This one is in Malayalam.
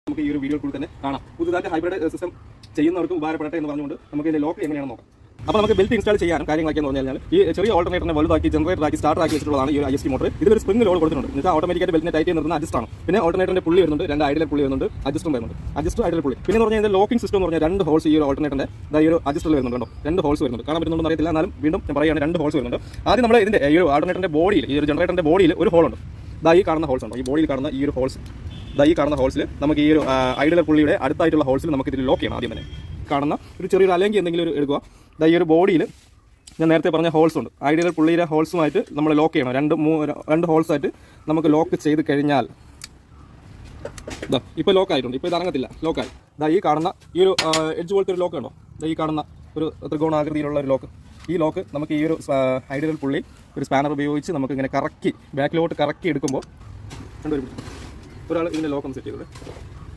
നമുക്ക് ഈ ഒരു വീഡിയോയിൽ കൂടി തന്നെ കാണാം. പുതുതായിട്ട് ഹൈബ്രിഡ് സിസ്റ്റം ചെയ്യുന്നവർക്ക് ഉപകാരപ്പെടട്ടെ എന്ന് പറഞ്ഞുകൊണ്ട് നമുക്ക് ഇതിന്റെ ലോക്ക് എങ്ങനെയാണെന്ന് നോക്കാം. അപ്പോൾ നമുക്ക് ബെൽറ്റ് ഇൻസ്റ്റാൾ ചെയ്യാനും കാര്യങ്ങളൊക്കെ എന്ന് പറഞ്ഞാൽ ഈ ചെറിയ ഓൾട്ടർനേറ്ററിനെ വലുതാക്കി ജനറേറ്ററാക്കി സ്റ്റാർട്ടാക്കി വെച്ചിട്ടുള്ളതാണ് ഈ ഒരു IST മോട്ടർ. ഇതിലൊരു സ്പ്രിംഗ് ലോഡ് കൊടുത്തിട്ടുണ്ട്. എന്നുവെച്ചാൽ ഓട്ടോമാറ്റിക്കായിട്ട് ബെൽറ്റിനെ ടൈറ്റ് ചെയ്യുന്ന അഡ്ജസ്റ്റ് ആണ്. പിന്നെ ഓൾട്ടർനേറ്ററിന്റെ പുള്ളി വരുന്നുണ്ട്, 2 ഐഡിയൽ പുള്ളി വരുന്നുണ്ട്, അഡ്ജസ്റ്റും വരുന്നുണ്ട്. അഡ്ജസ്റ്റ് ഐഡിയൽ പുള്ളി. പിന്നെ പറഞ്ഞാൽ ഇതിന്റെ ലോക്കിംഗ് സിസ്റ്റം എന്ന് പറഞ്ഞാൽ 2 ഹോൾസ് ഈ ഒരു ഓൾട്ടർനേറ്ററിന്റെ ഈ ഒരു അഡ്ജസ്റ്റിൽ വരുന്നുണ്ടോ, 2 ഹോൾസ് വരുന്നുണ്ട്. കാണാൻ പറ്റുന്നുണ്ടെന്ന് അറിയത്തില്ല, എന്നാലും വീണ്ടും ഞാൻ പറയുകയാണ് 2 ഹോൾസ് വരുന്നുണ്ട്. ആദ്യം നമ്മൾ ഇതിന്റെ ഈ ഒരു ഓൾട്ടർനേറ്ററിന്റെ ബോഡിയിൽ, ഈ ഒരു ജനറേറ്ററിന്റെ ബോഡിയിൽ ഒരു ഹോൾ ഉണ്ട്. ഈ കാണുന്ന ഹോൾസ് ഉണ്ടോ, ഈ ബോഡിയിൽ കാണുന്ന ഈ ഒരു ഹോൾസ്, ഈ കാണുന്ന ഹോൾസിൽ നമുക്ക് ഈ ഒരു ഐഡിയൽ പുള്ളിയുടെ അടുത്തായിട്ടുള്ള ഹോൾസിൽ നമുക്ക് ഇതിൽ ലോക്ക് ചെയ്യണം. ആദ്യം തന്നെ കാണുന്ന ഒരു ചെറിയൊരു അല്ലെങ്കിൽ എന്തെങ്കിലും ഒരു എടുക്കുക. ഈ ഒരു ബോഡിയിൽ ഞാൻ നേരത്തെ പറഞ്ഞ ഹോൾസ് ഉണ്ട്, ഐഡിയൽ പുള്ളിയുടെ ഹോൾസുമായിട്ട് നമ്മൾ ലോക്ക് ചെയ്യണം. 2 ഹോൾസായിട്ട് നമുക്ക് ലോക്ക് ചെയ്ത് കഴിഞ്ഞാൽ ഇപ്പോൾ ലോക്ക് ആയിട്ടുണ്ട്. ഇപ്പോൾ ഇത് ഇറങ്ങത്തില്ല, ലോക്കായി. ഈ കാണുന്ന ഈ ഒരു എഡ്ജ് പോലത്തെ ഒരു ലോക്ക് ഉണ്ടോ, ഈ കാണുന്ന ഒരു ത്രികോണാകൃതിയിലുള്ള ഒരു ലോക്ക്. ഈ ലോക്ക് നമുക്ക് ഈ ഒരു ഐഡിയൽ പുള്ളി ഒരു സ്പാനർ ഉപയോഗിച്ച് നമുക്ക് ഇങ്ങനെ കറക്കി ബാക്കിലോട്ട് കറക്കി എടുക്കുമ്പോൾ ഒരാൾ ഇതിൻ്റെ ലോക്ക് ഒന്ന് സെറ്റ് ചെയ്തത്